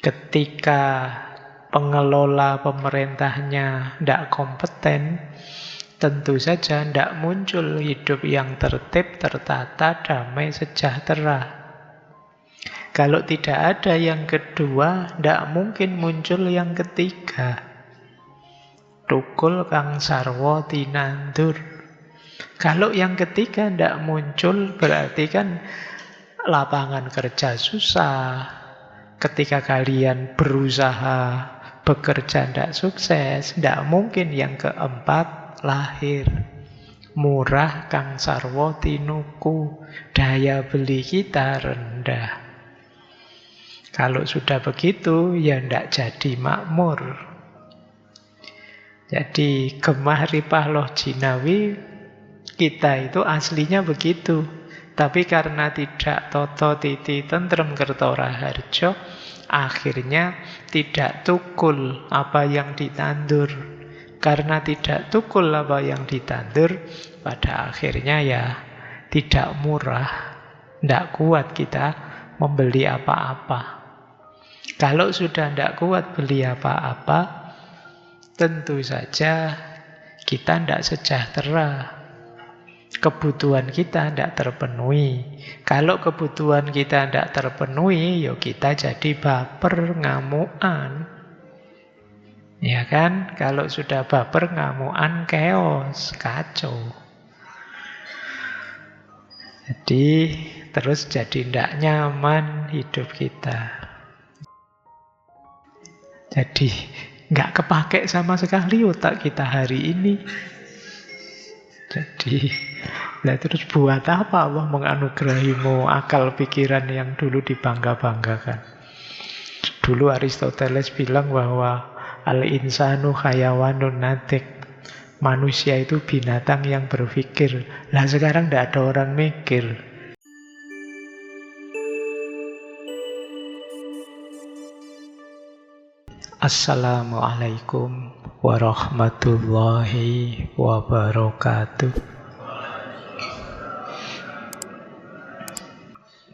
Ketika pengelola pemerintahnya tidak kompeten, tentu saja tidak muncul hidup yang tertib, tertata, damai, sejahtera. Kalau tidak ada yang kedua, tidak mungkin muncul yang ketiga. Tukul kang sarwa tinandur. Kalau yang ketiga tidak muncul, berarti kan lapangan kerja susah. Ketika kalian berusaha bekerja tidak sukses, tidak mungkin yang keempat lahir. Murah kang sarwa tinuku, daya beli kita rendah. Kalau sudah begitu, ya tidak jadi makmur. Jadi gemah ripah loh jinawi, kita itu aslinya begitu. Tapi karena tidak toto titi tentrem kerto raharjo, akhirnya tidak tukul apa yang ditandur. Karena tidak tukul apa yang ditandur, pada akhirnya ya tidak murah. Tidak kuat kita membeli apa-apa. Kalau sudah tidak kuat beli apa-apa, tentu saja kita tidak sejahtera. Kebutuhan kita tidak terpenuhi. Kalau kebutuhan kita tidak terpenuhi, ya kita jadi baper, ngamuan. Ya kan? Kalau sudah baper, ngamuan, chaos, kacau. Jadi terus jadi tidak nyaman hidup kita. Jadi nggak kepake sama sekali otak kita hari ini. Jadi, nah terus buat apa Allah menganugerahimu akal pikiran yang dulu dibangga-banggakan? Dulu Aristoteles bilang bahwa al-insanu hayawanun natik. Manusia itu binatang yang berpikir. Lah sekarang tidak ada orang mikir. Assalamualaikum warahmatullahi wabarakatuh.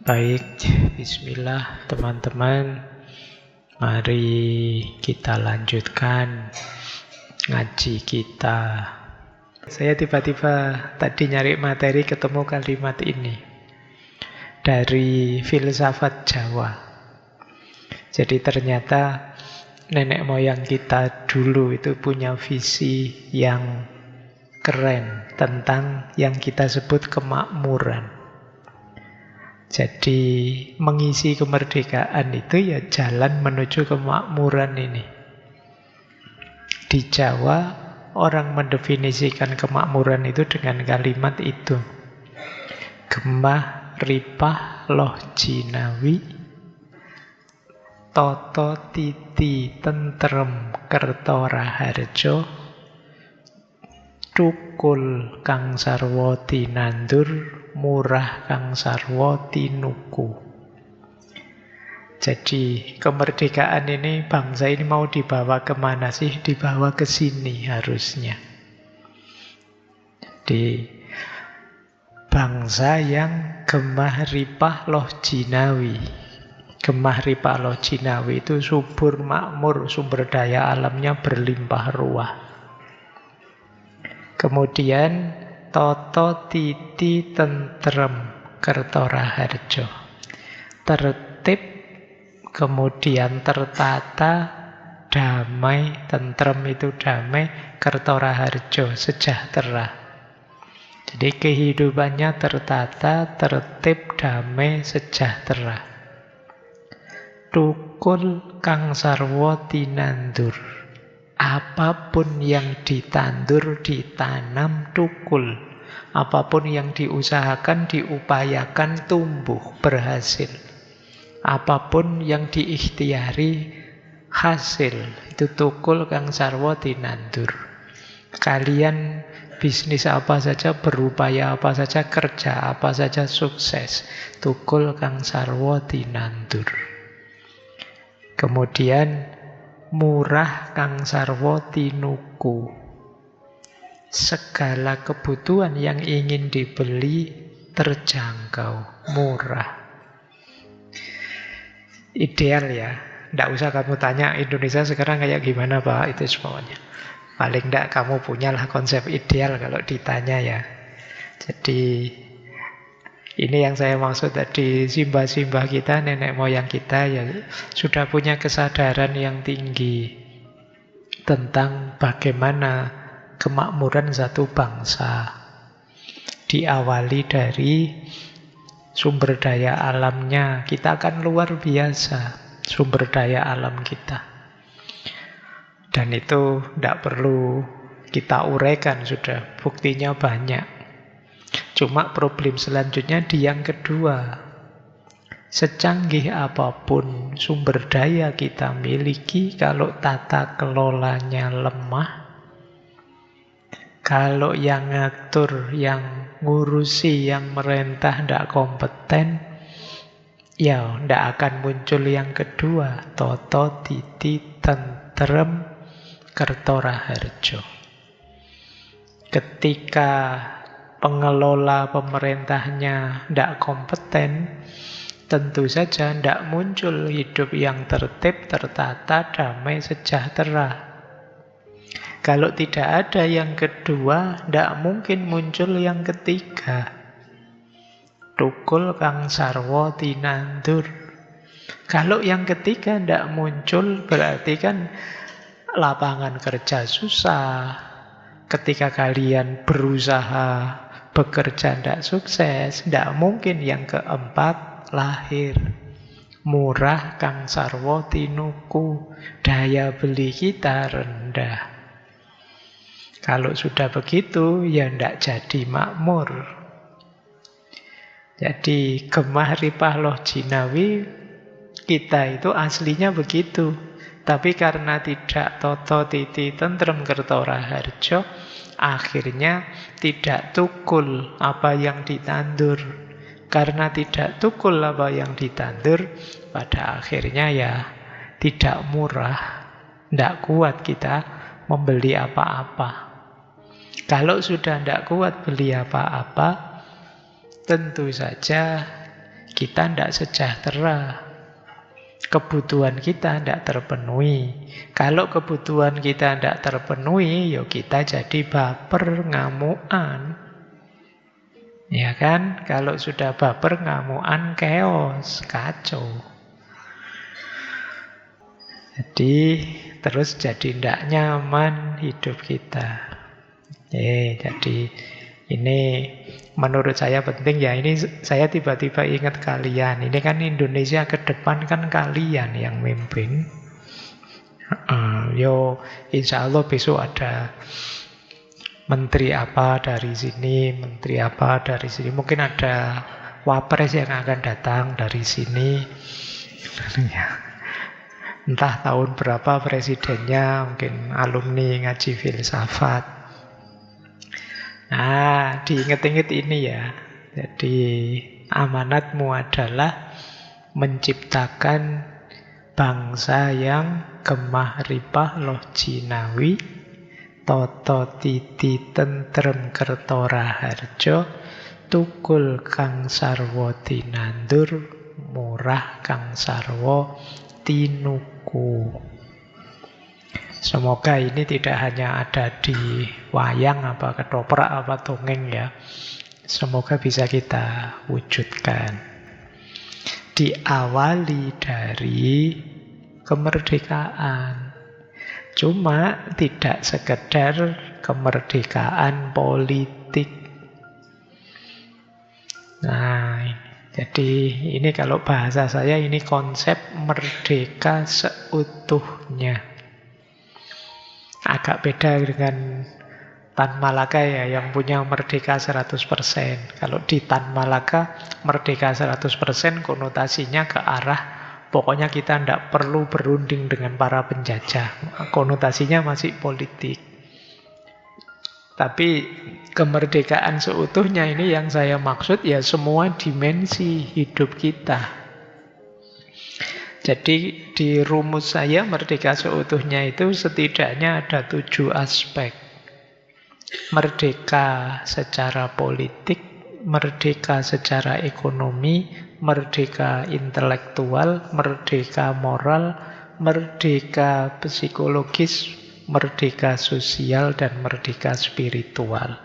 Baik, bismillah teman-teman. Mari kita lanjutkan ngaji kita. Saya tiba-tiba tadi nyari materi ketemu kalimat ini dari filsafat Jawa. Jadi ternyata nenek moyang kita dulu itu punya visi yang keren tentang yang kita sebut kemakmuran. Jadi mengisi kemerdekaan itu ya jalan menuju kemakmuran ini. Di Jawa orang mendefinisikan kemakmuran itu dengan kalimat itu. Gemah ripah loh jinawi, toto titi tentrem kerto raharjo, tukul kang sarwa tinandur, murah kang sarwa tinuku. Jadi kemerdekaan ini, bangsa ini mau dibawa kemana sih? Dibawa ke sini harusnya. Jadi bangsa yang gemah ripah loh jinawi. Gemah ripah loh jinawi itu subur makmur, sumber daya alamnya berlimpah ruah. Kemudian toto titi tentrem kerto raharjo. Tertib, kemudian tertata, damai, tentrem itu damai, kerto raharjo, sejahtera. Jadi kehidupannya tertata, tertib, damai, sejahtera. Tukul kang sarwa tinandur. Apapun yang ditandur, ditanam, tukul. Apapun yang diusahakan, diupayakan, tumbuh, berhasil. Apapun yang diikhtiari, hasil. Itu tukul kang sarwa tinandur. Kalian bisnis apa saja, berupaya apa saja, kerja apa saja, sukses. Tukul kang sarwa tinandur. Kemudian murah kang sarwa tinuku. Segala kebutuhan yang ingin dibeli terjangkau, murah. Ideal ya, Nggak usah kamu tanya Indonesia sekarang kayak gimana Pak, itu semuanya. Paling nggak kamu punyalah konsep ideal kalau ditanya ya. Jadi ini yang saya maksud tadi, simbah-simbah kita, nenek moyang kita ya sudah punya kesadaran yang tinggi tentang bagaimana kemakmuran satu bangsa. Diawali dari sumber daya alamnya, kita kan luar biasa sumber daya alam kita. Dan itu tidak perlu kita uraikan, sudah buktinya banyak. Cuma problem selanjutnya di yang kedua. Secanggih apapun sumber daya kita miliki, kalau tata kelolanya lemah, kalau yang ngatur, yang ngurusi, yang merentah tidak kompeten, ya tidak akan muncul yang kedua, toto titi tentrem kertoraharjo. Ketika pengelola pemerintahnya tidak kompeten, tentu saja tidak muncul hidup yang tertib, tertata, damai, sejahtera. Kalau tidak ada yang kedua, tidak mungkin muncul yang ketiga. Tukul kang sarwa tinandur. Kalau yang ketiga tidak muncul, berarti kan lapangan kerja susah. Ketika kalian berusaha bekerja tidak sukses, tidak mungkin yang keempat lahir. Murah kang sarwa tinuku. Daya beli kita rendah. Kalau sudah begitu, ya tidak jadi makmur. Jadi gemah ripah loh jinawi, kita itu aslinya begitu. Tapi karena tidak toto titi tentrem kertoraharjo, akhirnya tidak tukul apa yang ditandur. Karena tidak tukul apa yang ditandur, pada akhirnya ya tidak murah. Tidak kuat kita membeli apa-apa. Kalau sudah tidak kuat beli apa-apa, tentu saja kita tidak sejahtera. Kebutuhan kita tidak terpenuhi. Kalau kebutuhan kita tidak terpenuhi, ya kita jadi baper, ngamuan. Ya kan? Kalau sudah baper, ngamuan, keos, kacau. Jadi terus jadi tidak nyaman hidup kita. Jadi ini menurut saya penting ya. Ini saya tiba-tiba ingat kalian. Ini kan Indonesia ke depan kan kalian yang mimpin. Yo, insya Allah besok ada menteri apa dari sini, menteri apa dari sini. Mungkin ada wapres yang akan datang dari sini. Entah tahun berapa presidennya, mungkin alumni ngaji filsafat. Nah, diingat-ingat ini ya. Jadi amanatmu adalah menciptakan bangsa yang gemah ripah loh jinawi, toto titi tentrem kertoraharjo, tukul kang sarwa tinandur, murah kang sarwa tinuku. Semoga ini tidak hanya ada di wayang apa ketoprak apa dongeng ya. Semoga bisa kita wujudkan. Diawali dari kemerdekaan. Cuma tidak sekedar kemerdekaan politik. Nah, jadi ini kalau bahasa saya ini konsep merdeka seutuhnya. Agak beda dengan Tan Malaka ya, yang punya merdeka 100%. Kalau di Tan Malaka, merdeka 100% konotasinya ke arah pokoknya kita tidak perlu berunding dengan para penjajah. Konotasinya masih politik. Tapi kemerdekaan seutuhnya ini yang saya maksud ya semua dimensi hidup kita. Jadi di rumus saya merdeka seutuhnya itu setidaknya ada 7 aspek. Merdeka secara politik, merdeka secara ekonomi, merdeka intelektual, merdeka moral, merdeka psikologis, merdeka sosial, dan merdeka spiritual.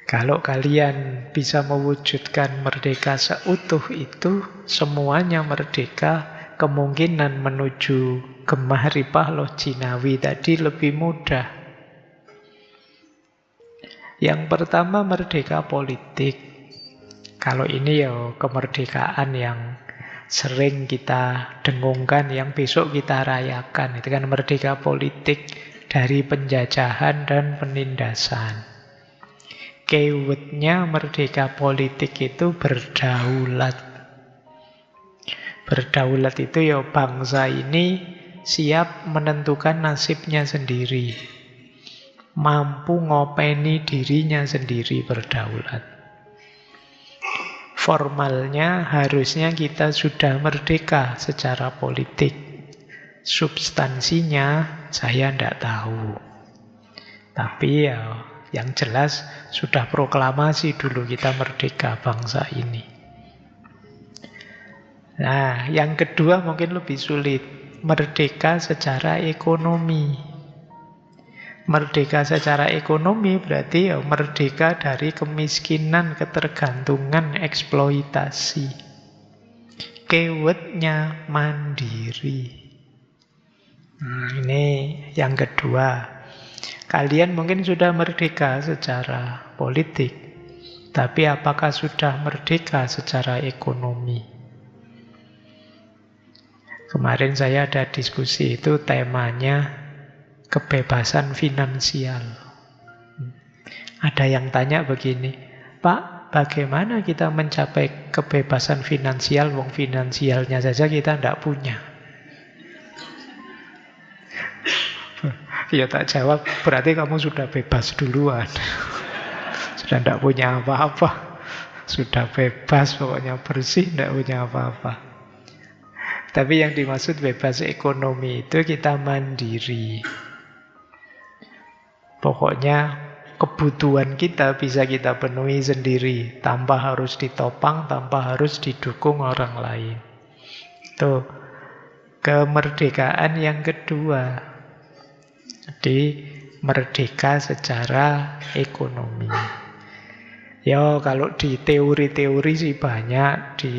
Kalau kalian bisa mewujudkan merdeka seutuh itu, semuanya merdeka, kemungkinan menuju Gemah Ripah Loh Jinawi tadi lebih mudah. Yang pertama merdeka politik. Kalau ini ya kemerdekaan yang sering kita dengungkan, yang besok kita rayakan. Itu kan merdeka politik dari penjajahan dan penindasan. Keywordnya merdeka politik itu berdaulat. Berdaulat itu ya bangsa ini siap menentukan nasibnya sendiri. Mampu ngopeni dirinya sendiri, berdaulat. Formalnya harusnya kita sudah merdeka secara politik. Substansinya saya tidak tahu. Tapi ya yang jelas sudah proklamasi dulu kita merdeka bangsa ini. Nah, yang kedua mungkin lebih sulit. Merdeka secara ekonomi. Merdeka secara ekonomi berarti ya merdeka dari kemiskinan, ketergantungan, eksploitasi. Keywordnya mandiri. Nah, ini yang kedua. Kalian mungkin sudah merdeka secara politik, tapi apakah sudah merdeka secara ekonomi? Kemarin saya ada diskusi, itu temanya kebebasan finansial. Ada yang tanya begini, Pak, bagaimana kita mencapai kebebasan finansial, wong finansialnya saja kita tidak punya? Ya tak jawab, berarti kamu sudah bebas duluan. Sudah tidak punya apa-apa. Sudah bebas, pokoknya bersih, tidak punya apa-apa. Tapi yang dimaksud bebas ekonomi itu kita mandiri. Pokoknya kebutuhan kita bisa kita penuhi sendiri, tanpa harus ditopang, tanpa harus didukung orang lain. Itu kemerdekaan yang kedua. Jadi merdeka secara ekonomi. Ya kalau di teori-teori sih banyak, di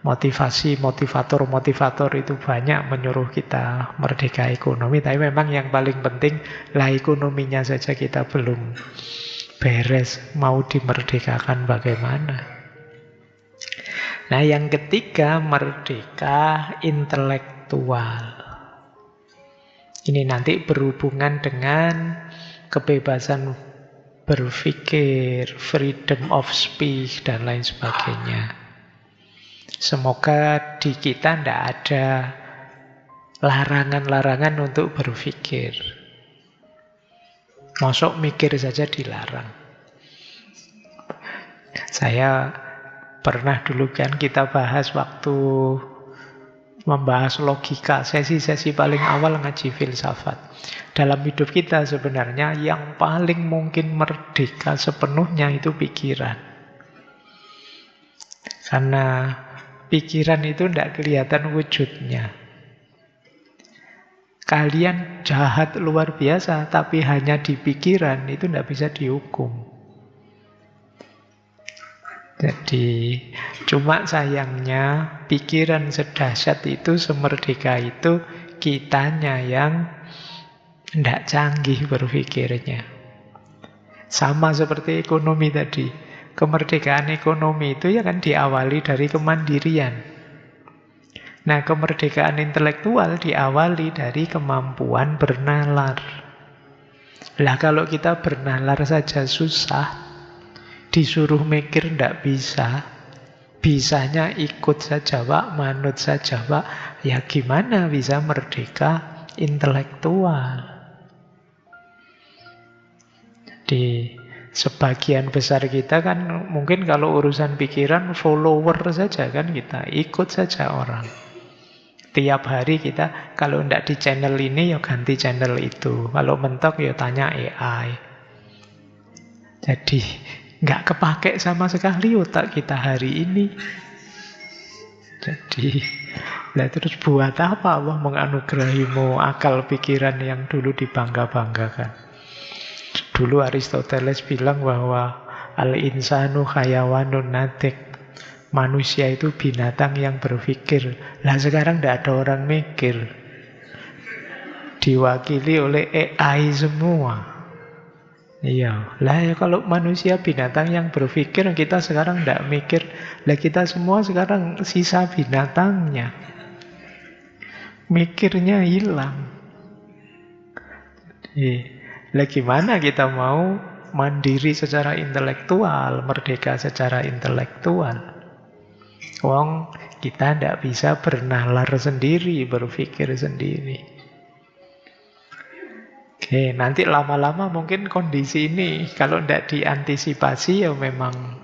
motivasi, motivator itu banyak menyuruh kita merdeka ekonomi. Tapi memang yang paling penting lah ekonominya saja kita belum beres. Mau dimerdekakan bagaimana? Nah yang ketiga merdeka intelektual. Ini nanti berhubungan dengan kebebasan berpikir, freedom of speech, dan lain sebagainya. Semoga di kita tidak ada larangan-larangan untuk berpikir. Masuk mikir saja dilarang. Saya pernah dulu kan kita bahas waktu membahas logika, sesi-sesi paling awal ngaji filsafat. Dalam hidup kita sebenarnya yang paling mungkin merdeka sepenuhnya itu pikiran. Karena pikiran itu tidak kelihatan wujudnya. Kalian jahat luar biasa, tapi hanya di pikiran itu tidak bisa dihukum. Jadi, cuma sayangnya pikiran sedahsyat itu, semerdeka itu, kitanya yang tidak canggih berpikirnya. Sama seperti ekonomi tadi. Kemerdekaan ekonomi itu ya kan diawali dari kemandirian. Nah, kemerdekaan intelektual diawali dari kemampuan bernalar. Lah kalau kita bernalar saja susah, disuruh mikir ndak bisa, bisanya ikut saja Pak, manut saja Pak, ya gimana bisa merdeka intelektual? Di sebagian besar kita kan mungkin kalau urusan pikiran follower saja kan, kita ikut saja orang. Tiap hari kita kalau tidak di channel ini ya ganti channel itu. Kalau mentok ya tanya AI. Jadi nggak kepake sama sekali otak kita hari ini. Jadi, lah terus buat apa Allah menganugerahimu akal pikiran yang dulu dibangga-banggakan? Dulu Aristoteles bilang bahwa al-insanu hayawanun natik. Manusia itu binatang yang berpikir. Lah sekarang tidak ada orang mikir. Diwakili oleh AI semua. Iya, lah ya kalau manusia binatang yang berpikir, kita sekarang tidak mikir. Lah kita semua sekarang sisa binatangnya. Mikirnya hilang. Lah gimana kita mau mandiri secara intelektual, merdeka secara intelektual? Wong kita tidak bisa bernalar sendiri, berpikir sendiri. Oke, nanti lama-lama mungkin kondisi ini kalau tidak diantisipasi ya memang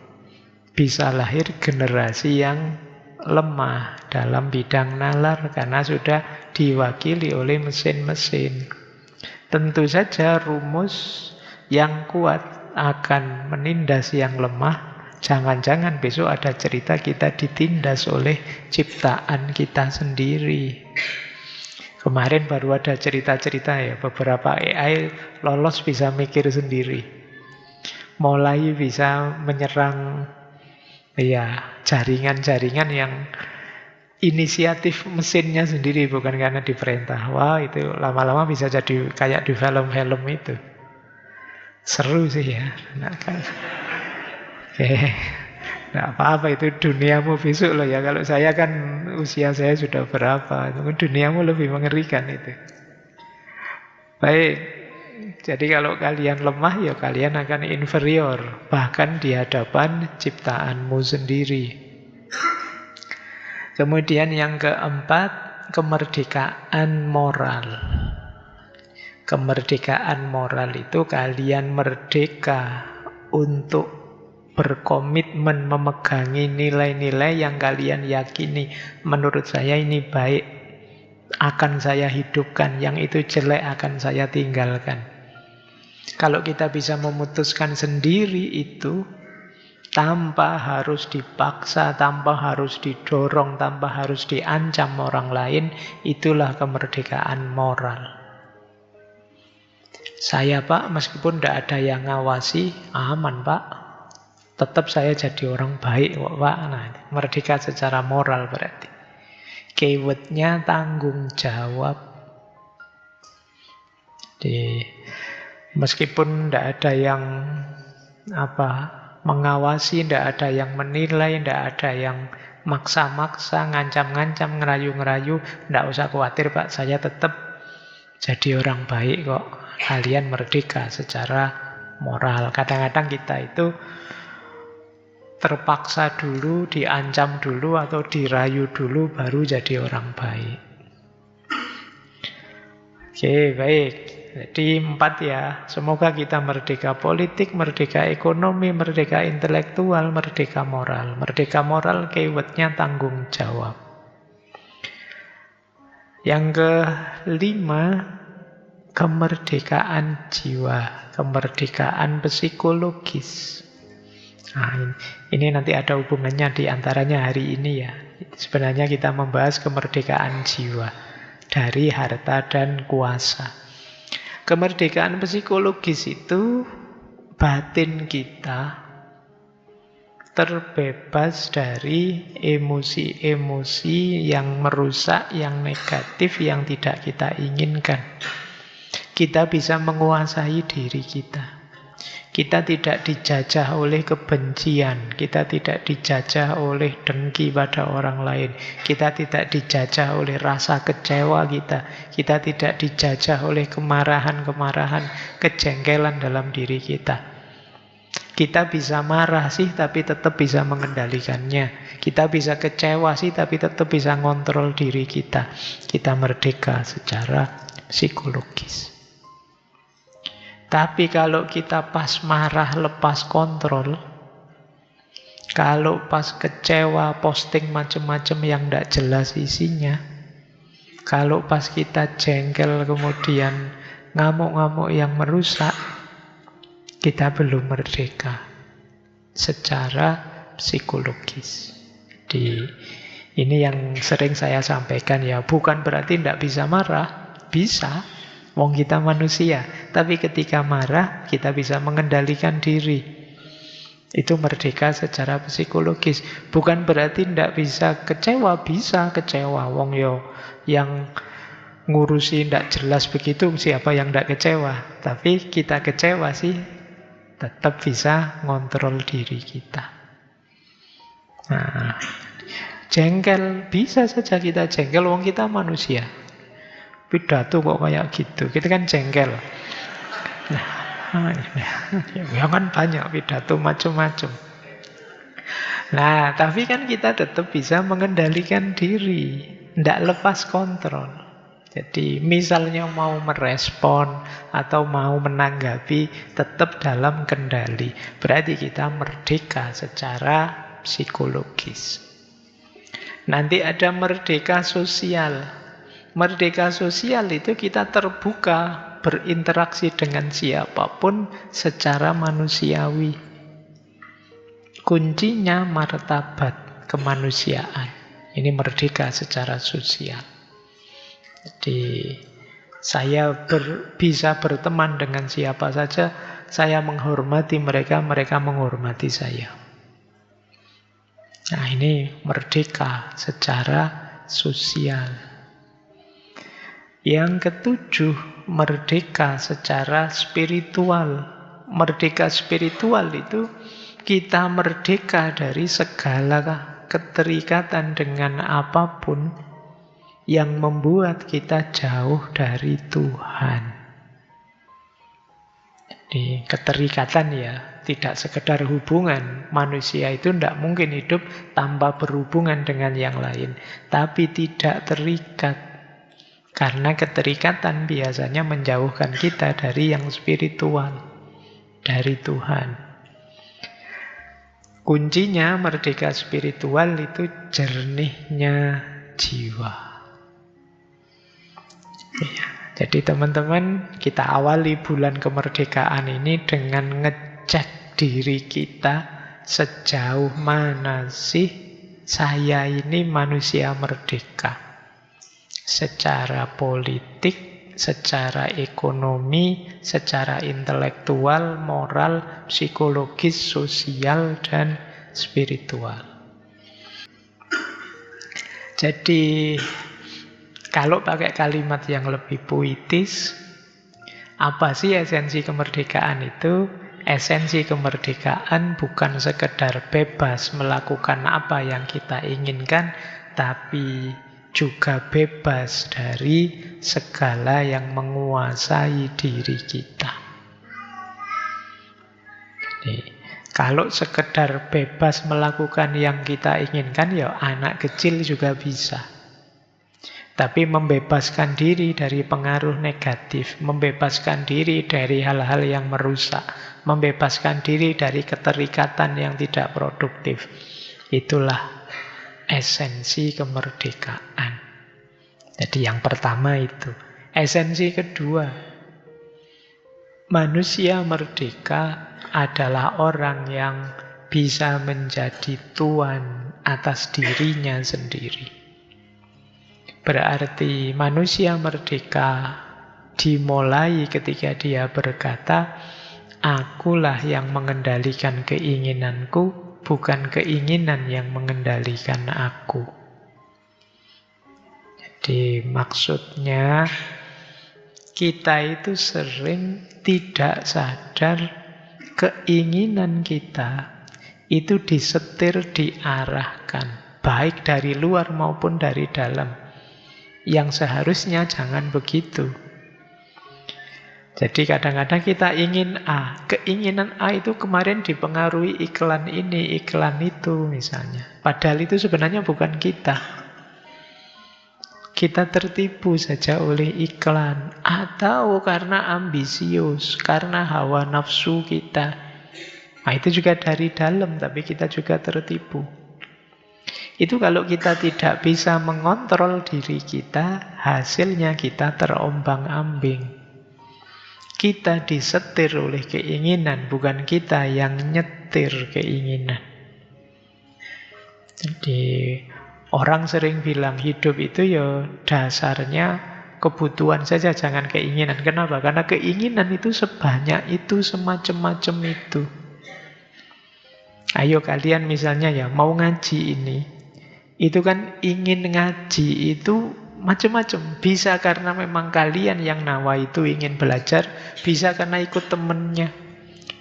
bisa lahir generasi yang lemah dalam bidang nalar karena sudah diwakili oleh mesin-mesin. Tentu saja rumus yang kuat akan menindas yang lemah. Jangan-jangan besok ada cerita kita ditindas oleh ciptaan kita sendiri. Kemarin baru ada cerita-cerita ya, beberapa AI lolos bisa mikir sendiri. Mulai bisa menyerang ya jaringan-jaringan yang inisiatif mesinnya sendiri, bukan karena diperintah. Wah, itu lama-lama bisa jadi kayak di film-film itu. Seru sih ya. Nah, kan. Oke. Nah, apa-apa itu duniamu besok loh ya. Kalau saya kan usia saya sudah berapa. Duniamu lebih mengerikan itu. Baik. Jadi kalau kalian lemah ya kalian akan inferior. Bahkan di hadapan ciptaanmu sendiri. Kemudian yang keempat, kemerdekaan moral. Kemerdekaan moral itu kalian merdeka untuk berkomitmen memegangi nilai-nilai yang kalian yakini. Menurut saya ini baik, akan saya hidupkan. Yang itu jelek akan saya tinggalkan. Kalau kita bisa memutuskan sendiri itu, tanpa harus dipaksa, tanpa harus didorong, tanpa harus diancam orang lain, itulah kemerdekaan moral. Saya Pak, meskipun tidak ada yang ngawasi, aman Pak. Tetap saya jadi orang baik Pak. Nah, merdeka secara moral berarti. Keywordnya tanggung jawab. Jadi, meskipun tidak ada yang mengawasi, tidak ada yang menilai, tidak ada yang maksa-maksa, ngancam-ngancam, ngerayu-ngerayu, tidak usah khawatir Pak, saya tetap jadi orang baik kok. Kalian merdeka secara moral. Kadang-kadang kita itu terpaksa dulu, diancam dulu, atau dirayu dulu, baru jadi orang baik. Oke, baik. Jadi 4 ya. Semoga kita merdeka politik, merdeka ekonomi, merdeka intelektual, merdeka moral. Merdeka moral keywordnya tanggung jawab. Yang kelima, kemerdekaan jiwa, kemerdekaan psikologis. Nah, ini nanti ada hubungannya di antaranya hari ini ya. Sebenarnya kita membahas kemerdekaan jiwa dari harta dan kuasa. Kemerdekaan psikologis itu batin kita terbebas dari emosi-emosi yang merusak, yang negatif, yang tidak kita inginkan. Kita bisa menguasai diri kita. Kita tidak dijajah oleh kebencian. Kita tidak dijajah oleh dengki pada orang lain. Kita tidak dijajah oleh rasa kecewa kita. Kita tidak dijajah oleh kemarahan-kemarahan, kejengkelan dalam diri kita. Kita bisa marah sih, tapi tetap bisa mengendalikannya. Kita bisa kecewa sih, tapi tetap bisa ngontrol diri kita. Kita merdeka secara psikologis. Tapi kalau kita pas marah lepas kontrol, kalau pas kecewa posting macam-macam yang tidak jelas isinya, kalau pas kita jengkel kemudian ngamuk-ngamuk yang merusak, kita belum merdeka secara psikologis. Ini yang sering saya sampaikan ya, bukan berarti tidak bisa marah. Bisa, wong kita manusia. Tapi ketika marah, kita bisa mengendalikan diri. Itu merdeka secara psikologis. Bukan berarti tidak bisa kecewa. Wong yo yang ngurusi tidak jelas begitu, siapa yang tidak kecewa. Tapi kita kecewa sih, tetap bisa ngontrol diri kita. Nah, jengkel, bisa saja kita jengkel, wong kita manusia. Pidato kok kayak gitu, kita kan jengkel. Nah, ya kan banyak pidato macam-macam. Nah, tapi kan kita tetap bisa mengendalikan diri, tidak lepas kontrol. Jadi misalnya mau merespon atau mau menanggapi, tetap dalam kendali. Berarti kita merdeka secara psikologis. Nanti ada merdeka sosial. Merdeka sosial itu kita terbuka berinteraksi dengan siapapun secara manusiawi. Kuncinya martabat kemanusiaan. Ini merdeka secara sosial. Jadi saya bisa berteman dengan siapa saja, saya menghormati mereka, mereka menghormati saya. Nah, ini merdeka secara sosial. Yang ketujuh, merdeka secara spiritual. Merdeka spiritual itu kita merdeka dari segala keterikatan dengan apapun yang membuat kita jauh dari Tuhan. Jadi keterikatan ya, tidak sekedar hubungan. Manusia itu tidak mungkin hidup tanpa berhubungan dengan yang lain. Tapi tidak terikat. Karena keterikatan biasanya menjauhkan kita dari yang spiritual. Dari Tuhan. Kuncinya merdeka spiritual itu jernihnya jiwa. Ya. Jadi teman-teman, kita awali bulan kemerdekaan ini dengan ngecek diri kita sejauh mana sih saya ini manusia merdeka. Secara politik, secara ekonomi, secara intelektual, moral, psikologis, sosial, dan spiritual. Jadi kalau pakai kalimat yang lebih puitis, apa sih esensi kemerdekaan itu? Esensi kemerdekaan bukan sekedar bebas melakukan apa yang kita inginkan, tapi juga bebas dari segala yang menguasai diri kita. Jadi, kalau sekedar bebas melakukan yang kita inginkan, ya anak kecil juga bisa. Tapi membebaskan diri dari pengaruh negatif, membebaskan diri dari hal-hal yang merusak, membebaskan diri dari keterikatan yang tidak produktif. Itulah esensi kemerdekaan. Jadi yang pertama itu. Esensi kedua, manusia merdeka adalah orang yang bisa menjadi tuan atas dirinya sendiri. Berarti manusia merdeka dimulai ketika dia berkata, akulah yang mengendalikan keinginanku, bukan keinginan yang mengendalikan aku. Jadi maksudnya kita itu sering tidak sadar keinginan kita itu disetir, diarahkan, baik dari luar maupun dari dalam. Yang seharusnya jangan begitu. Jadi kadang-kadang kita ingin A. Keinginan A itu kemarin dipengaruhi iklan ini, iklan itu misalnya. Padahal itu sebenarnya bukan kita. Kita tertipu saja oleh iklan. Atau karena ambisius, karena hawa nafsu kita. Nah, itu juga dari dalam, tapi kita juga tertipu. Itu kalau kita tidak bisa mengontrol diri kita, hasilnya kita terombang-ambing. Kita disetir oleh keinginan, bukan kita yang nyetir keinginan. Jadi Orang sering bilang hidup itu ya dasarnya kebutuhan saja, jangan keinginan. Kenapa? Karena keinginan itu sebanyak itu, semacam-macam itu. Ayo kalian misalnya ya mau ngaji ini. Itu kan ingin ngaji itu macam-macam. Bisa karena memang kalian yang nawa itu ingin belajar. Bisa karena ikut temennya.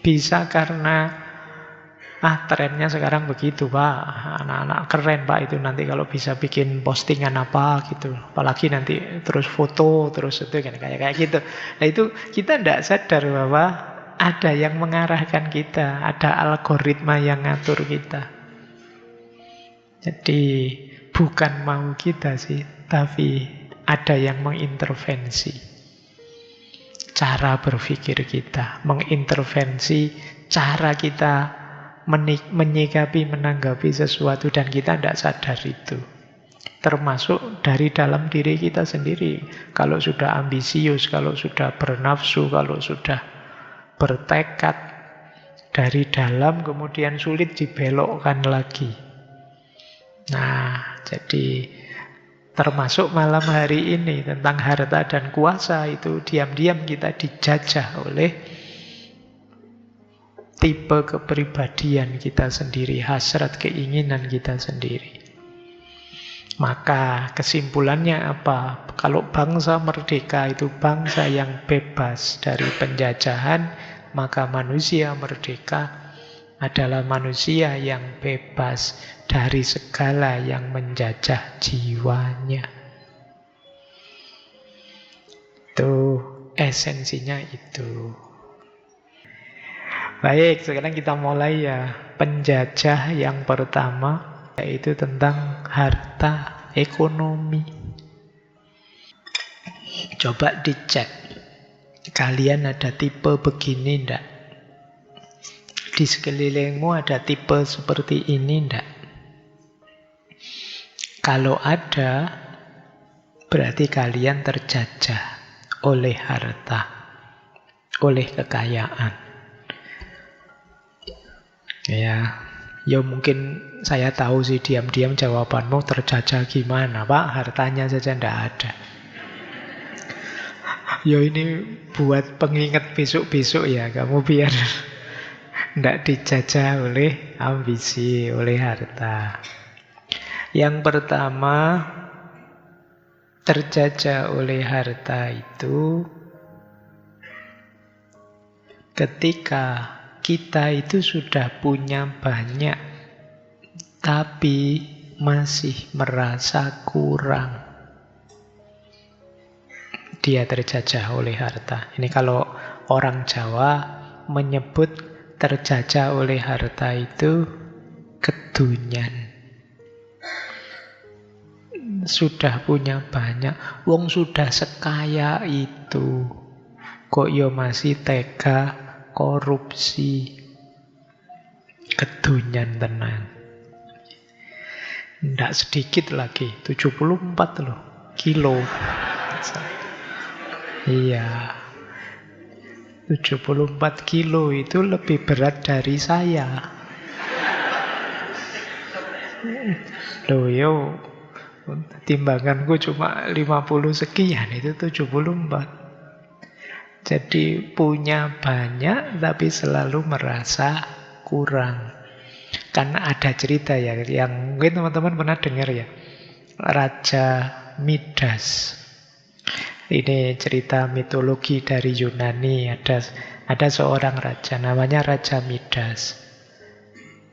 Bisa karena trennya sekarang begitu Pak. Anak-anak keren Pak itu nanti kalau bisa bikin postingan apa gitu. Apalagi nanti terus foto, terus itu kan kayak gitu. Nah itu kita tidak sadar bahwa ada yang mengarahkan kita. Ada algoritma yang ngatur kita. Jadi bukan mau kita sih, tapi ada yang mengintervensi cara berpikir kita, mengintervensi cara kita menyikapi, menanggapi sesuatu, dan kita tidak sadar itu. Termasuk dari dalam diri kita sendiri. Kalau sudah ambisius, kalau sudah bernafsu, kalau sudah bertekad dari dalam, kemudian sulit dibelokkan lagi. Nah, jadi termasuk malam hari ini tentang harta dan kuasa itu diam-diam kita dijajah oleh tipe kepribadian kita sendiri, hasrat keinginan kita sendiri. Maka kesimpulannya apa? Kalau bangsa merdeka itu bangsa yang bebas dari penjajahan, maka manusia merdeka adalah manusia yang bebas dari segala yang menjajah jiwanya. Itu esensinya itu. Baik, sekarang kita mulai ya. Penjajah yang pertama yaitu tentang harta ekonomi. Coba dicek. Kalian ada tipe begini enggak? Di sekelilingmu ada tipe seperti ini enggak? Kalau ada, berarti kalian terjajah oleh harta, oleh kekayaan. Ya mungkin saya tahu sih diam-diam jawabanmu terjajah gimana, Pak? Hartanya saja enggak ada. Ya ini buat pengingat besok-besok ya, kamu biar tidak dijajah oleh ambisi, oleh harta. Yang pertama, terjajah oleh harta itu ketika kita itu sudah punya banyak, tapi masih merasa kurang. Dia terjajah oleh harta. Ini kalau orang Jawa menyebut terjajah oleh harta itu kedunyan. Sudah punya banyak, wong sudah sekaya itu, kok yo masih tega korupsi. Kedunyan tenang. Nggak sedikit lagi, 74 loh kilo. Iya, 74 kilo itu lebih berat dari saya. Loh yo, timbanganku cuma 50 sekian, itu 74. Jadi punya banyak tapi selalu merasa kurang. Karena ada cerita ya, yang mungkin teman-teman pernah dengar ya, Raja Midas. Ini cerita mitologi dari Yunani. Ada seorang raja, namanya Raja Midas.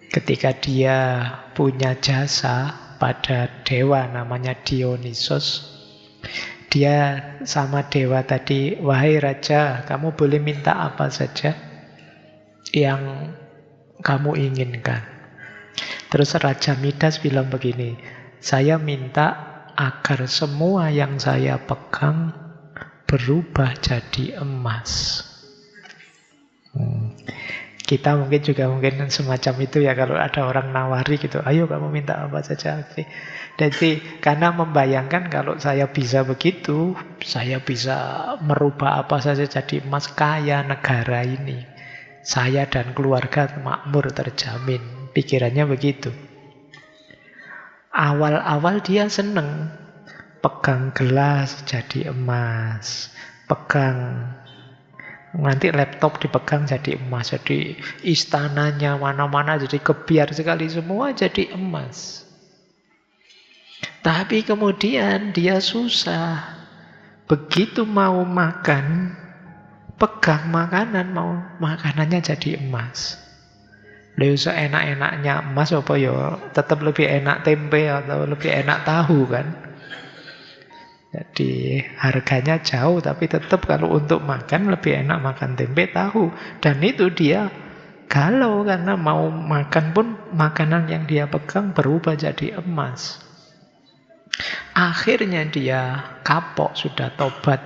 Ketika dia punya jasa pada dewa namanya Dionysos, dia sama dewa tadi, wahai raja, kamu boleh minta apa saja yang kamu inginkan. Terus Raja Midas bilang begini, saya minta agar semua yang saya pegang berubah jadi emas. Kita mungkin juga mungkin semacam itu ya, kalau ada orang nawari gitu, ayo kamu minta apa saja. Jadi karena membayangkan kalau saya bisa begitu, saya bisa merubah apa saja jadi emas, kaya negara ini. Saya dan keluarga makmur terjamin. Pikirannya begitu. Awal-awal dia seneng. Pegang gelas jadi emas. Pegang, nanti laptop dipegang jadi emas. Jadi istananya mana-mana jadi kebiar sekali, semua jadi emas. Tapi kemudian dia susah. Begitu mau makan, pegang makanan, mau makanannya jadi emas. Lalu seenak-enaknya emas apa ya, tetap lebih enak tempe atau lebih enak tahu kan. Jadi harganya jauh, tapi tetap kalau untuk makan lebih enak makan tempe tahu. Dan itu dia galau karena mau makan pun makanan yang dia pegang berubah jadi emas. Akhirnya dia kapok, sudah tobat.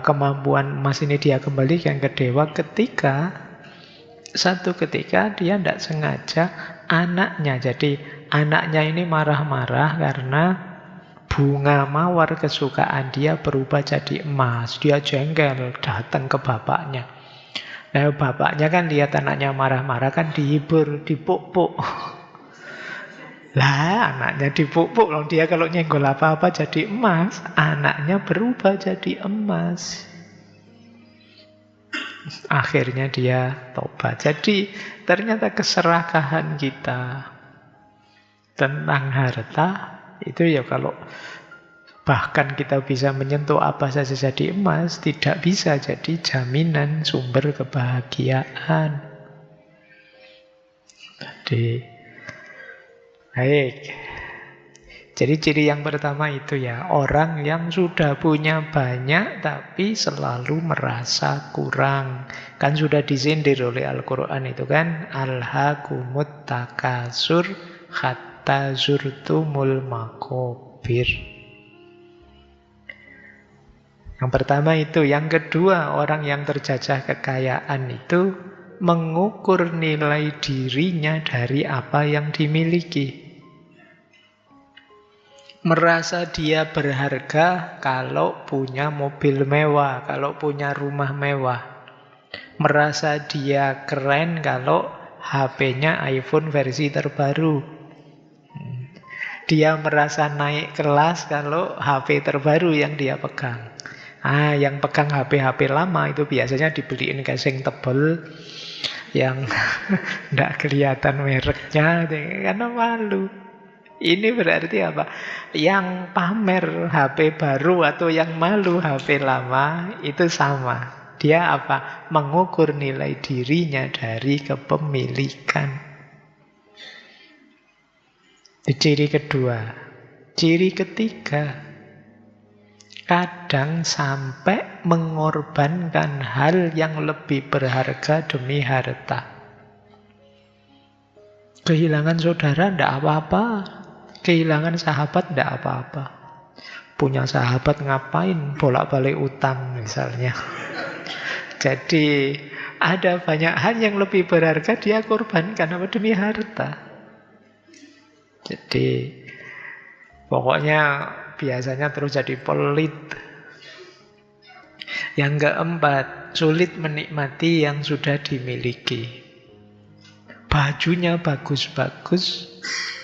Kemampuan emas ini dia kembalikan ke dewa ketika satu ketika dia tidak sengaja anaknya. Jadi anaknya ini marah-marah karena bunga mawar kesukaan dia berubah jadi emas. Dia jengkel, datang ke bapaknya. Nah, bapaknya kan lihat anaknya marah-marah kan dihibur, dipuk-puk. Lah, anaknya dipuk-puk. Dia kalau nyenggol apa-apa jadi emas. Anaknya berubah jadi emas. Akhirnya dia tobat. Jadi ternyata keserakahan kita tentang harta itu ya, kalau bahkan kita bisa menyentuh apa saja jadi emas, tidak bisa jadi jaminan sumber kebahagiaan. Jadi baik. Jadi ciri yang pertama itu ya, orang yang sudah punya banyak tapi selalu merasa kurang. Kan sudah disindir oleh Al-Quran itu kan, alhaakumut takasur hatta zurtumul maqabir. Yang pertama itu. Yang kedua, orang yang terjajah kekayaan itu mengukur nilai dirinya dari apa yang dimiliki. Merasa dia berharga kalau punya mobil mewah, kalau punya rumah mewah. Merasa dia keren kalau HP-nya iPhone versi terbaru. Dia merasa naik kelas kalau HP terbaru yang dia pegang. Yang pegang HP-HP lama itu biasanya dibeliin casing tebel yang tidak kelihatan mereknya karena malu. Ini berarti apa? Yang pamer HP baru atau yang malu HP lama itu sama. Dia apa? Mengukur nilai dirinya dari kepemilikan. Itu ciri kedua. Ciri ketiga, kadang sampai mengorbankan hal yang lebih berharga demi harta. Kehilangan saudara tidak apa-apa. Kehilangan sahabat tidak apa-apa. Punya sahabat ngapain bolak-balik utang misalnya. Jadi ada banyak hal yang lebih berharga dia korbankan apa demi harta. Jadi pokoknya biasanya terus jadi pelit. Yang keempat, sulit menikmati yang sudah dimiliki. Bajunya bagus-bagus,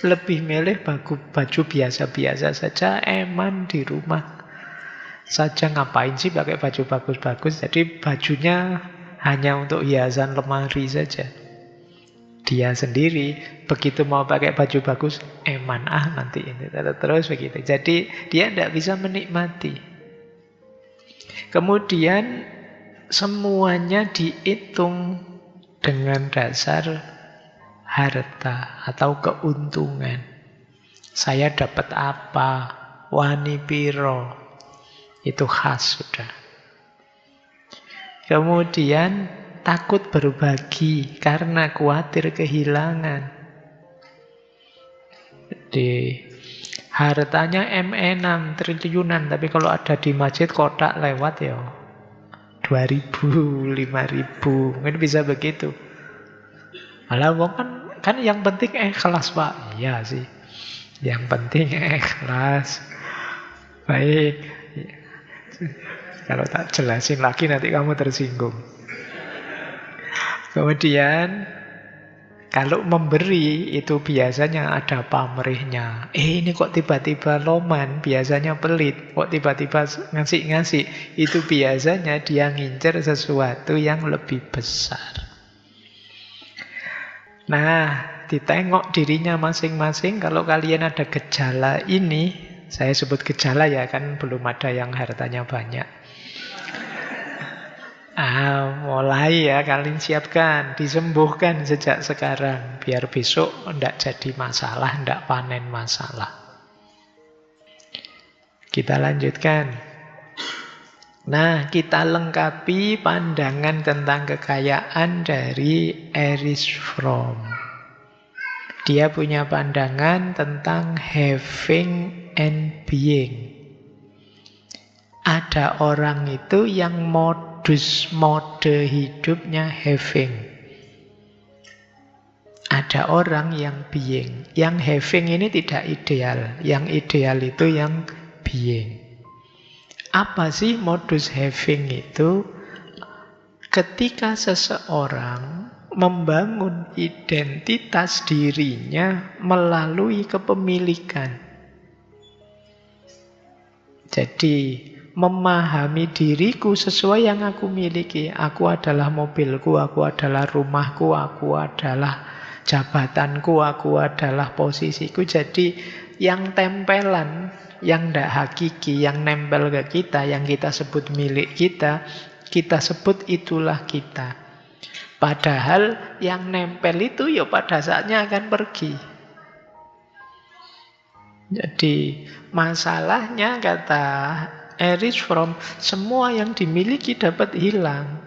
lebih milih baju biasa-biasa saja, eman di rumah saja. Ngapain sih pakai baju bagus-bagus? Jadi bajunya hanya untuk hiasan lemari saja. Dia sendiri begitu mau pakai baju bagus, eman nanti ini terus begitu. Jadi dia tidak bisa menikmati. Kemudian semuanya dihitung dengan dasar harta atau keuntungan. Saya dapat apa? Wani piro. Itu khas sudah. Kemudian takut berbagi karena khawatir kehilangan. Jadi hartanya M6 triliunan, tapi kalau ada di masjid kotak lewat ya 2.000, 5.000, mungkin bisa begitu. Malah wong kan yang penting ikhlas, Pak. Iya sih. Yang penting ikhlas. Baik. Kalau tak jelasin lagi nanti kamu tersinggung. Kemudian Kalau memberi itu biasanya ada pamrihnya. Ini kok tiba-tiba loman, biasanya pelit. Kok tiba-tiba ngasih-ngasih. Itu biasanya dia ngincer sesuatu yang lebih besar. Nah, ditengok dirinya masing-masing. Kalau kalian ada gejala ini, saya sebut gejala ya, kan belum ada yang hartanya banyak. Mulai ya, kalian siapkan, disembuhkan sejak sekarang. Biar besok tidak jadi masalah, tidak panen masalah. Kita lanjutkan. Nah, kita lengkapi pandangan tentang kekayaan dari Erich Fromm. Dia punya pandangan tentang having and being. Ada orang itu yang mode hidupnya having. Ada orang yang being. Yang having ini tidak ideal. Yang ideal itu yang being. Apa sih modus having itu? Ketika seseorang membangun identitas dirinya melalui kepemilikan. Jadi, memahami diriku sesuai yang aku miliki. Aku adalah mobilku, aku adalah rumahku, aku adalah jabatanku, aku adalah posisiku. Jadi yang tempelan, yang tidak hakiki, yang nempel ke kita, yang kita sebut milik kita sebut itulah kita. Padahal yang nempel itu ya pada saatnya akan pergi. Jadi masalahnya kata Erich Fromm, semua yang dimiliki dapat hilang.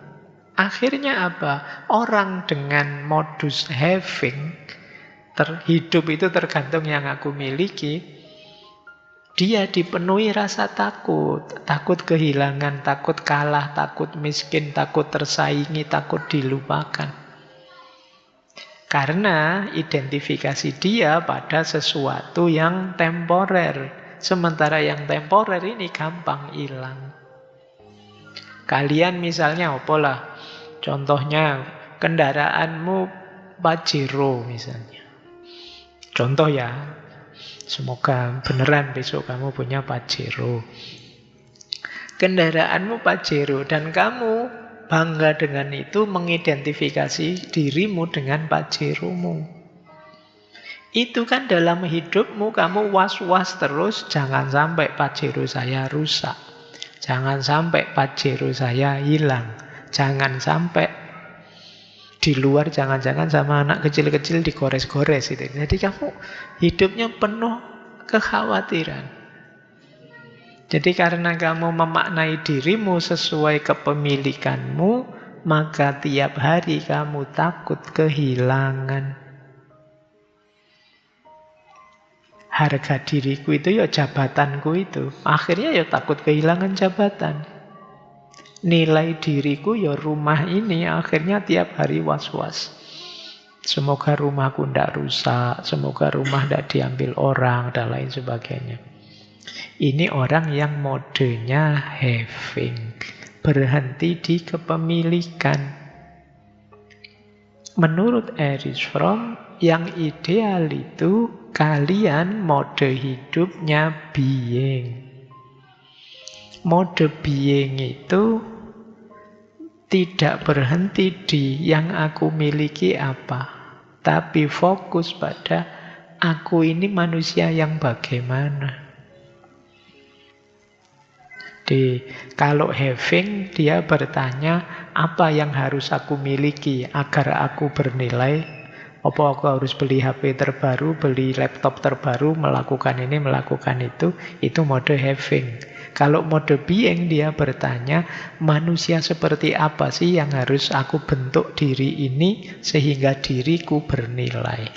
Akhirnya apa? Orang dengan modus having, hidup itu tergantung yang aku miliki, dia dipenuhi rasa takut. Takut kehilangan, takut kalah, takut miskin, takut tersaingi, takut dilupakan. Karena identifikasi dia pada sesuatu yang temporer. Sementara yang temporer ini gampang hilang. Kalian misalnya apalah, contohnya kendaraanmu Pajero misalnya. Contoh ya, semoga beneran besok kamu punya Pajero. Kendaraanmu Pajero dan kamu bangga dengan itu, mengidentifikasi dirimu dengan Pajeromu. Itu kan dalam hidupmu kamu was-was terus, jangan sampai Pajero saya rusak. Jangan sampai Pajero saya hilang. Jangan sampai di luar, jangan-jangan sama anak kecil-kecil digores-gores itu. Jadi kamu hidupnya penuh kekhawatiran. Jadi karena kamu memaknai dirimu sesuai kepemilikanmu, maka tiap hari kamu takut kehilangan. Harga diriku itu ya jabatanku itu. Akhirnya ya takut kehilangan jabatan. Nilai diriku ya rumah ini, akhirnya tiap hari was-was. Semoga rumahku tidak rusak, semoga rumah tidak diambil orang, dan lain sebagainya. Ini orang yang modenya having, berhenti di kepemilikan. Menurut Erich Fromm, yang ideal itu kalian mode hidupnya being. Mode being itu tidak berhenti di yang aku miliki apa, tapi fokus pada aku ini manusia yang bagaimana. Kalau having, dia bertanya apa yang harus aku miliki agar aku bernilai. Apa aku harus beli HP terbaru, beli laptop terbaru, melakukan ini, melakukan itu mode having. Kalau mode being, dia bertanya manusia seperti apa sih yang harus aku bentuk diri ini sehingga diriku bernilai.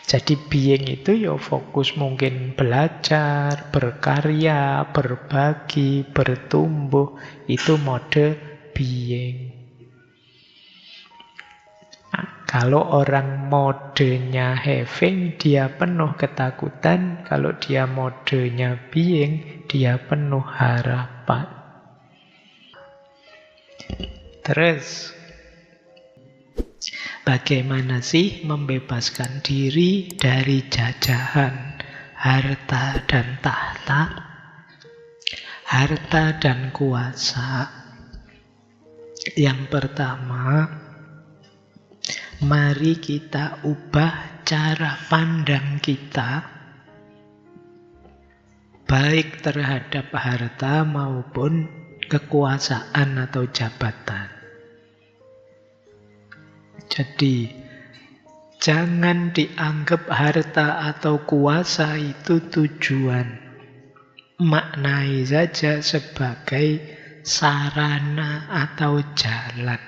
Jadi being itu ya fokus mungkin belajar, berkarya, berbagi, bertumbuh. Itu mode being. Nah, kalau orang modenya having, dia penuh ketakutan. Kalau dia modenya being, dia penuh harapan. Terus Bagaimana sih membebaskan diri dari jajahan harta dan tahta, harta dan kuasa? Yang pertama, mari kita ubah cara pandang kita, baik terhadap harta maupun kekuasaan atau jabatan. Jadi, jangan dianggap harta atau kuasa itu tujuan. Maknai saja sebagai sarana atau jalan.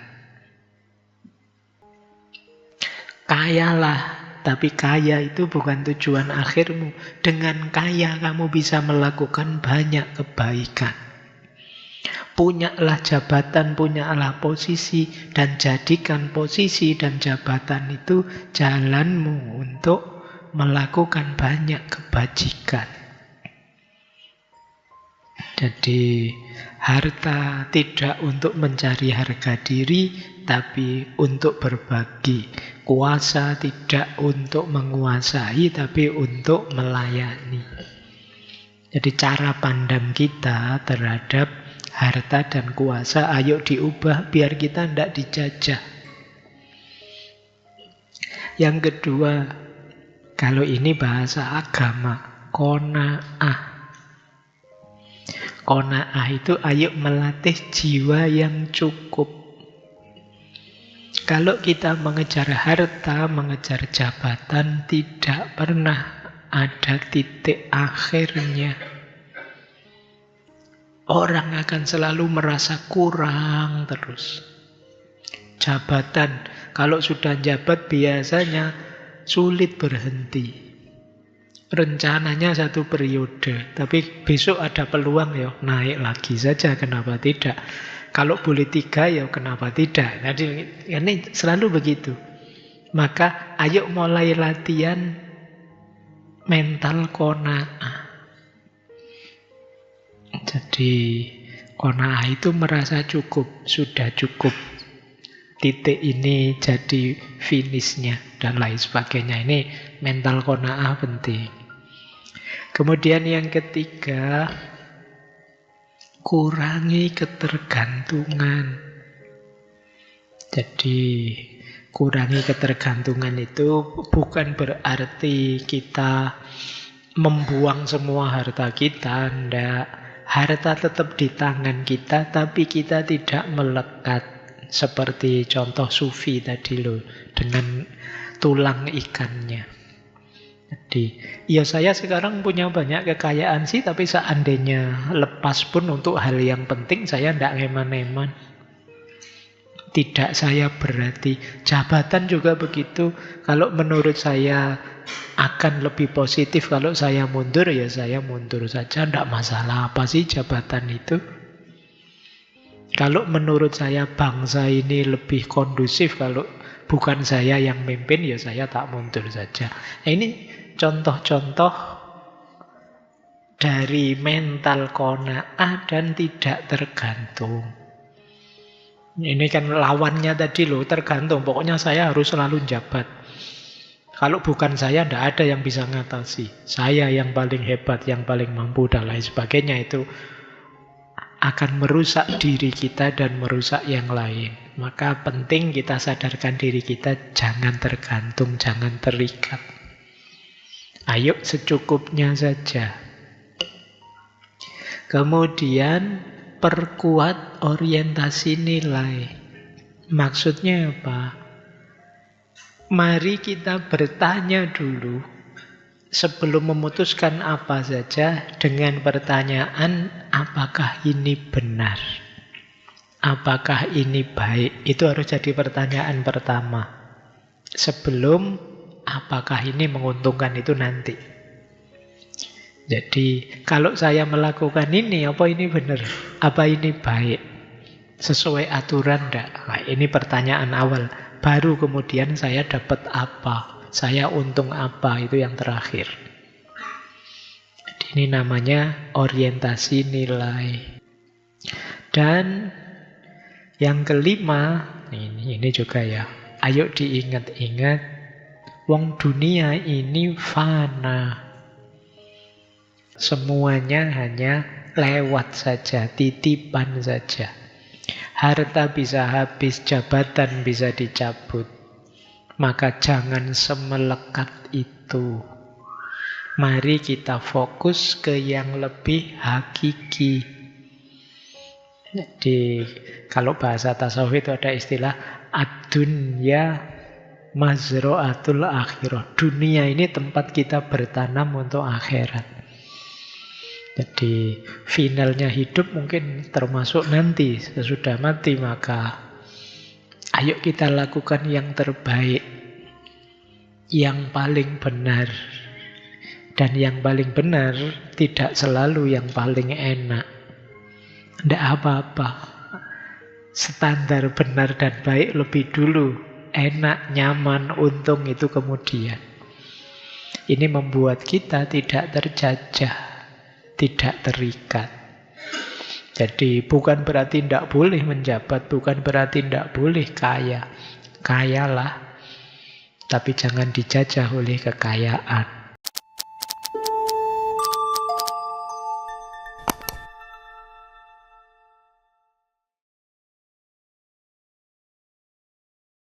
Kayalah, tapi kaya itu bukan tujuan akhirmu. Dengan kaya kamu bisa melakukan banyak kebaikan. Punyalah jabatan, punyalah posisi, dan jadikan posisi dan jabatan itu jalanmu untuk melakukan banyak kebajikan. Jadi harta tidak untuk mencari harga diri, tapi untuk berbagi. Kuasa tidak untuk menguasai, tapi untuk melayani. Jadi cara pandang kita terhadap harta dan kuasa, ayo diubah biar kita tidak dijajah. Yang kedua, kalau ini bahasa agama, qanaah. Qanaah itu ayo melatih jiwa yang cukup. Kalau kita mengejar harta, mengejar jabatan, tidak pernah ada titik akhirnya. Orang akan selalu merasa kurang terus. Jabatan, kalau sudah jabat biasanya sulit berhenti. Rencananya 1 periode, tapi besok ada peluang ya naik lagi saja, kenapa tidak? Kalau boleh 3 ya kenapa tidak? Jadi ini selalu begitu. Maka ayo mulai latihan mental qanaah. Jadi qanaah itu merasa cukup, sudah cukup. Titik ini jadi finishnya dan lain sebagainya. Ini mental qanaah penting. Kemudian yang ketiga, kurangi ketergantungan. Jadi kurangi ketergantungan itu bukan berarti kita membuang semua harta kita, enggak. Harta tetap di tangan kita, tapi kita tidak melekat. Seperti contoh sufi tadi loh, dengan tulang ikannya. Jadi, ya saya sekarang punya banyak kekayaan sih, tapi seandainya lepas pun untuk hal yang penting, saya tidak ngeman-ngeman. Tidak saya berarti. Jabatan juga begitu. Kalau menurut saya akan lebih positif kalau saya mundur, ya saya mundur saja. Tidak masalah apa sih jabatan itu. Kalau menurut saya bangsa ini lebih kondusif kalau bukan saya yang mimpin, ya saya tak mundur saja. Nah, ini contoh-contoh dari mental qanaah dan tidak tergantung. Ini kan lawannya tadi loh, tergantung. Pokoknya saya harus selalu jabat. Kalau bukan saya, tidak ada yang bisa ngatasi. Saya yang paling hebat, yang paling mampu, dan lain sebagainya. Itu akan merusak diri kita dan merusak yang lain. Maka penting kita sadarkan diri kita, jangan tergantung, jangan terikat. Ayo secukupnya saja. Kemudian perkuat orientasi nilai. Maksudnya apa? Mari kita bertanya dulu sebelum memutuskan apa saja dengan pertanyaan, apakah ini benar? Apakah ini baik? Itu harus jadi pertanyaan pertama. Sebelum apakah ini menguntungkan itu nanti. Jadi kalau saya melakukan ini, apa ini benar? Apa ini baik? Sesuai aturan enggak? Nah, ini pertanyaan awal. Baru kemudian saya dapat apa? Saya untung apa? Itu yang terakhir. Jadi ini namanya orientasi nilai. Dan yang kelima, ini juga ya, Ayo diingat-ingat, wong dunia ini fana. Semuanya hanya lewat saja, titipan saja. Harta bisa habis, jabatan bisa dicabut. Maka jangan semelekat itu. Mari kita fokus ke yang lebih hakiki. Jadi kalau bahasa tasawuf itu ada istilah ad-dunya mazro'atul akhirah. Dunia ini tempat kita bertanam untuk akhirat. Jadi finalnya hidup mungkin termasuk nanti sesudah mati, maka ayo kita lakukan yang terbaik, yang paling benar. Dan yang paling benar tidak selalu yang paling enak. Tidak apa-apa. Standar benar dan baik lebih dulu. Enak, nyaman, untung itu kemudian. Ini membuat kita tidak terjajah, tidak terikat. Jadi bukan berarti tidak boleh menjabat, bukan berarti tidak boleh kaya. Kayalah, tapi jangan dijajah oleh kekayaan.